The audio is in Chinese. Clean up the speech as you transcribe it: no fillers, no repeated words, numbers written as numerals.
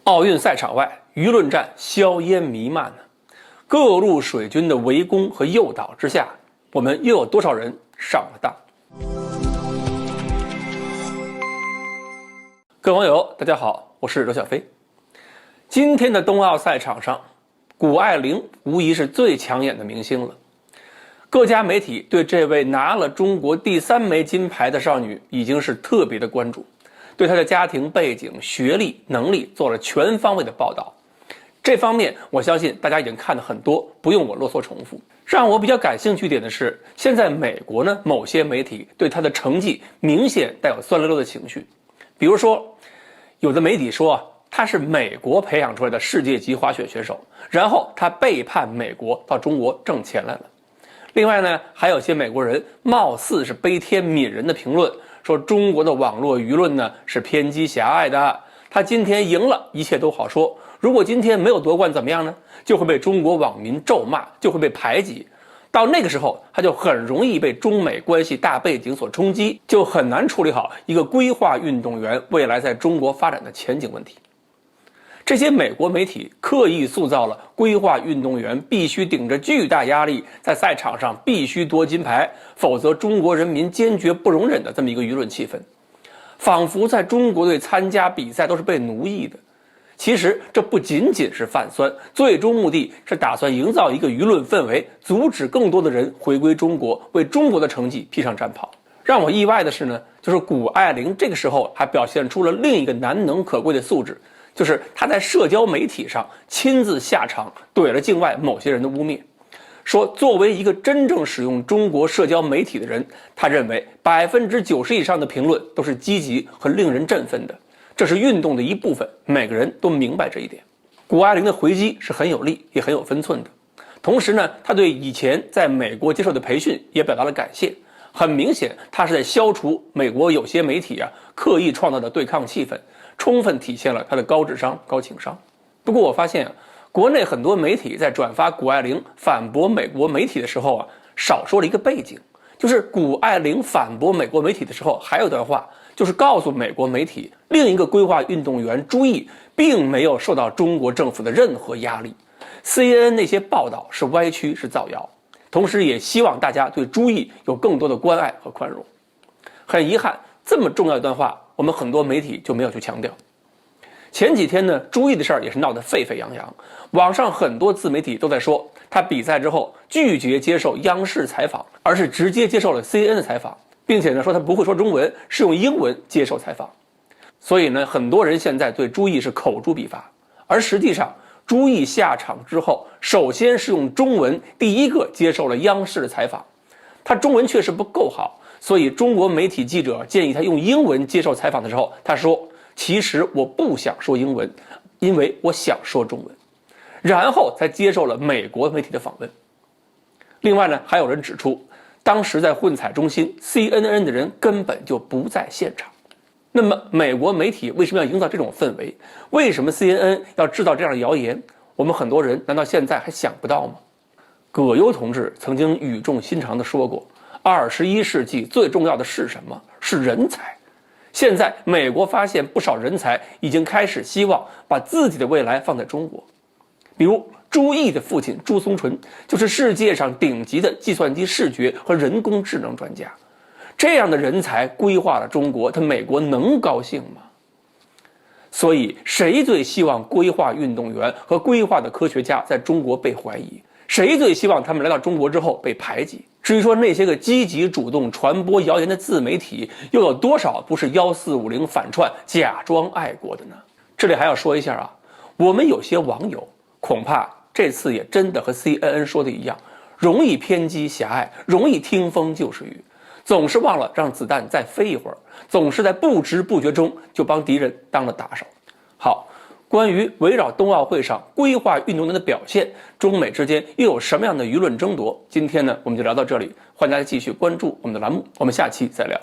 奥运赛场外，舆论战硝烟弥漫呢。各路水军的围攻和诱导之下，我们又有多少人上了当？各位网友，大家好，我是刘小飞。今天的冬奥赛场上，谷爱凌无疑是最抢眼的明星了。各家媒体对这位拿了中国第3枚金牌的少女已经是特别的关注，对她的家庭背景、学历、能力做了全方位的报道。这方面我相信大家已经看得很多，不用我啰嗦重复。让我比较感兴趣一点的是，现在美国呢，某些媒体对她的成绩明显带有酸溜溜的情绪。比如说，有的媒体说她是美国培养出来的世界级滑雪选手，然后她背叛美国到中国挣钱来了。另外呢，还有些美国人貌似是悲天悯人的评论，说中国的网络舆论呢是偏激狭隘的，他今天赢了一切都好说，如果今天没有夺冠怎么样呢？就会被中国网民咒骂，就会被排挤，到那个时候他就很容易被中美关系大背景所冲击，就很难处理好一个规划运动员未来在中国发展的前景问题。这些美国媒体刻意塑造了规划运动员必须顶着巨大压力在赛场上必须夺金牌，否则中国人民坚决不容忍的这么一个舆论气氛，仿佛在中国队参加比赛都是被奴役的。其实这不仅仅是泛酸，最终目的是打算营造一个舆论氛围，阻止更多的人回归中国，为中国的成绩披上战袍。让我意外的是呢，就是谷爱凌这个时候还表现出了另一个难能可贵的素质，就是他在社交媒体上亲自下场怼了境外某些人的污蔑，说作为一个真正使用中国社交媒体的人，他认为90%以上的评论都是积极和令人振奋的，这是运动的一部分，每个人都明白这一点。谷爱凌的回击是很有力也很有分寸的，同时呢，他对以前在美国接受的培训也表达了感谢。很明显，他是在消除美国有些媒体刻意创造的对抗气氛，充分体现了他的高智商、高情商。不过我发现国内很多媒体在转发谷爱凌反驳美国媒体的时候少说了一个背景，就是谷爱凌反驳美国媒体的时候还有一段话，就是告诉美国媒体，另一个规划运动员朱毅并没有受到中国政府的任何压力， CNN 那些报道是歪曲是造谣，同时也希望大家对朱毅有更多的关爱和宽容。很遗憾，这么重要一段话我们很多媒体就没有去强调。前几天呢，朱毅的事儿也是闹得沸沸扬扬，网上很多自媒体都在说他比赛之后拒绝接受央视采访，而是直接接受了 CNN 的采访，并且呢说他不会说中文，是用英文接受采访。所以呢，很多人现在对朱毅是口诛笔伐，而实际上朱毅下场之后，首先是用中文第一个接受了央视的采访。他中文确实不够好，所以中国媒体记者建议他用英文接受采访的时候，他说其实我不想说英文，因为我想说中文，然后才接受了美国媒体的访问。另外呢，还有人指出，当时在混采中心 CNN 的人根本就不在现场。那么美国媒体为什么要营造这种氛围？为什么 CNN 要制造这样的谣言？我们很多人难道现在还想不到吗？葛优同志曾经语重心长地说过，21世纪最重要的是什么？是人才。现在美国发现不少人才已经开始希望把自己的未来放在中国，比如朱毅的父亲朱松纯就是世界上顶级的计算机视觉和人工智能专家。这样的人才规划了中国，他美国能高兴吗？所以谁最希望规划运动员和规划的科学家在中国被怀疑？谁最希望他们来到中国之后被排挤？至于说那些个积极主动传播谣言的自媒体，又有多少不是1450反串假装爱国的呢？这里还要说一下我们有些网友恐怕这次也真的和 CNN 说的一样，容易偏激狭隘，容易听风就是雨，总是忘了让子弹再飞一会儿，总是在不知不觉中就帮敌人当了打手。好，关于围绕冬奥会上规划运动员的表现，中美之间又有什么样的舆论争夺？今天呢，我们就聊到这里，欢迎大家继续关注我们的栏目，我们下期再聊。